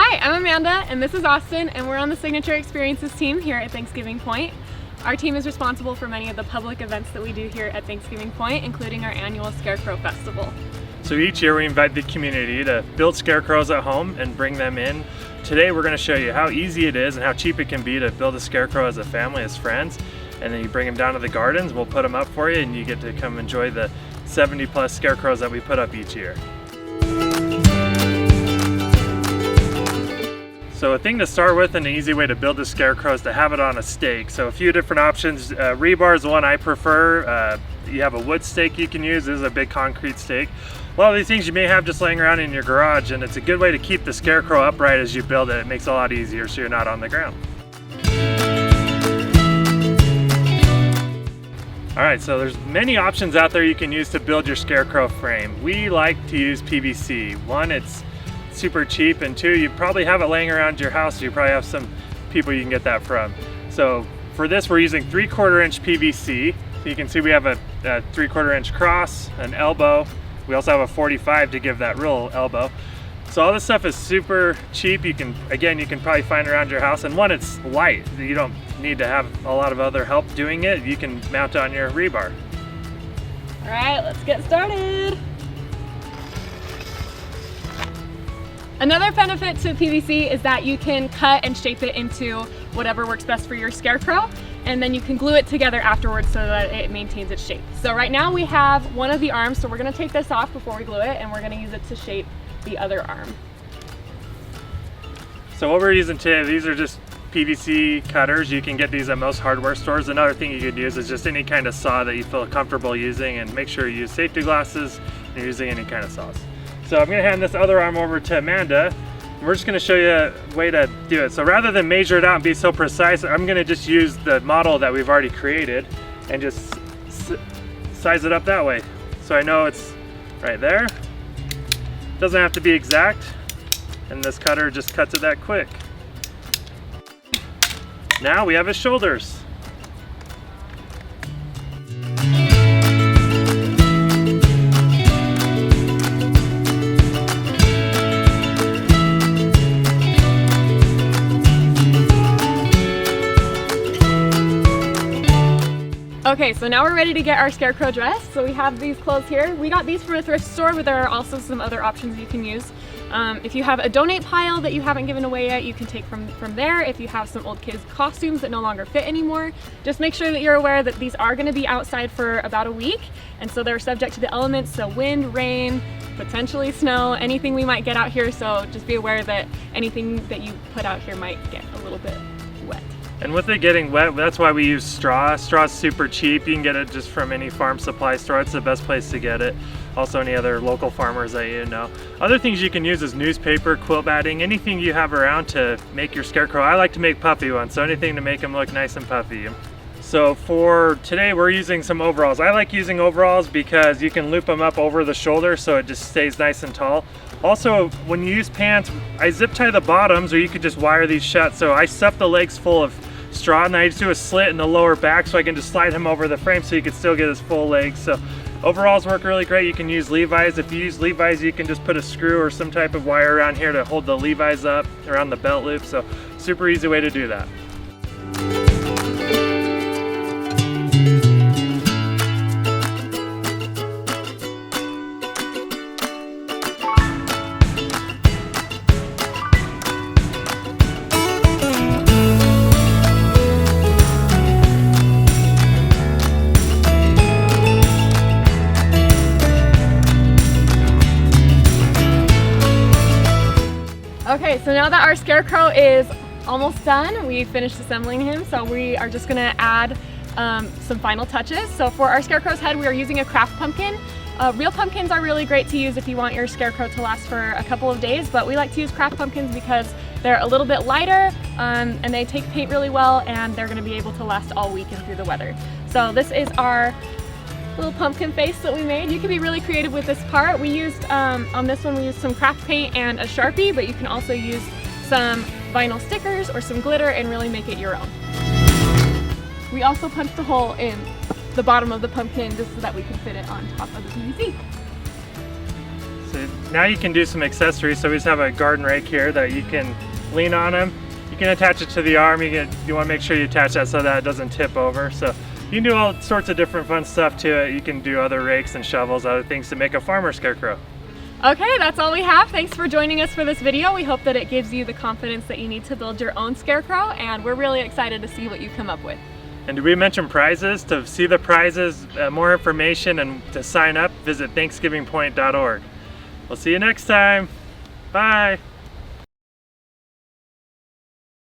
Hi, I'm Amanda and this is Austin, and we're on the Signature Experiences team here at Thanksgiving Point. Our team is responsible for many of the public events that we do here at Thanksgiving Point, including our annual Scarecrow Festival. So each year we invite the community to build scarecrows at home and bring them in. Today we're going to show you how easy it is and how cheap it can be to build a scarecrow as a family, as friends. And then you bring them down to the gardens, we'll put them up for you, and you get to come enjoy the 70 plus scarecrows that we put up each year. So a thing to start with and an easy way to build a scarecrow is to have it on a stake. So a few different options. Rebar is the one I prefer. You have a wood stake you can use. This is a big concrete stake. A lot of these things you may have just laying around in your garage, and it's a good way to keep the scarecrow upright as you build it. It makes it a lot easier so you're not on the ground. Alright, so there's many options out there you can use to build your scarecrow frame. We like to use PVC. One, it's super cheap, and two, you probably have it laying around your house, so you probably have some people you can get that from. So for this we're using 3/4 inch PVC. So you can see we have a 3/4 inch cross, an elbow. We also have a 45 to give that real elbow. So all this stuff is super cheap. You can probably find around your house, and one, it's light. You don't need to have a lot of other help doing it. You can mount it on your rebar. All right, let's get started. Another benefit to PVC is that you can cut and shape it into whatever works best for your scarecrow, and then you can glue it together afterwards so that it maintains its shape. So right now we have one of the arms, so we're going to take this off before we glue it, and we're going to use it to shape the other arm. So what we're using today, these are just PVC cutters. You can get these at most hardware stores. Another thing you could use is just any kind of saw that you feel comfortable using, and make sure you use safety glasses when you're using any kind of saws. So I'm going to hand this other arm over to Amanda. We're just going to show you a way to do it. So rather than measure it out and be so precise, I'm going to just use the model that we've already created and just size it up that way. So I know it's right there. Doesn't have to be exact, and this cutter just cuts it that quick. Now we have his shoulders. Okay, so now we're ready to get our scarecrow dressed. So we have these clothes here. We got these from a thrift store, but there are also some other options you can use. If you have a donate pile that you haven't given away yet, you can take from there. If you have some old kids' costumes that no longer fit anymore, just make sure that you're aware that these are going to be outside for about a week, and so they're subject to the elements, so wind, rain, potentially snow, anything we might get out here. So just be aware that anything that you put out here might get a little bit wet. And with it getting wet, that's why we use straw. Straw's super cheap. You can get it just from any farm supply store. It's the best place to get it. Also any other local farmers that you know. Other things you can use is newspaper, quilt batting, anything you have around to make your scarecrow. I like to make puffy ones, so anything to make them look nice and puffy. So for today we're using some overalls. I like using overalls because you can loop them up over the shoulder so it just stays nice and tall. Also, when you use pants, I zip tie the bottoms, or you could just wire these shut. So I stuff the legs full of straw, and I just do a slit in the lower back so I can just slide him over the frame so you can still get his full legs. So overalls work really great. You can use Levi's. If you use Levi's, you can just put a screw or some type of wire around here to hold the Levi's up around the belt loop. So super easy way to do that. Okay, so now that our scarecrow is almost done, we finished assembling him, so we are just gonna add some final touches. So for our scarecrow's head, we are using a craft pumpkin. Real pumpkins are really great to use if you want your scarecrow to last for a couple of days, but we like to use craft pumpkins because they're a little bit lighter and they take paint really well, and they're gonna be able to last all week and through the weather. So this is our little pumpkin face that we made. You can be really creative with this part. We used, on this one, we used some craft paint and a Sharpie, but you can also use some vinyl stickers or some glitter and really make it your own. We also punched a hole in the bottom of the pumpkin just so that we can fit it on top of the PVC. So now you can do some accessories. So we just have a garden rake here that you can lean on them. You can attach it to the arm. You want to make sure you attach that so that it doesn't tip over. So you can do all sorts of different fun stuff to it. You can do other rakes and shovels, other things to make a farmer scarecrow. Okay, that's all we have. Thanks for joining us for this video. We hope that it gives you the confidence that you need to build your own scarecrow, and we're really excited to see what you come up with. And did we mention prizes? To see the prizes, more information, and to sign up, visit thanksgivingpoint.org. We'll see you next time. Bye.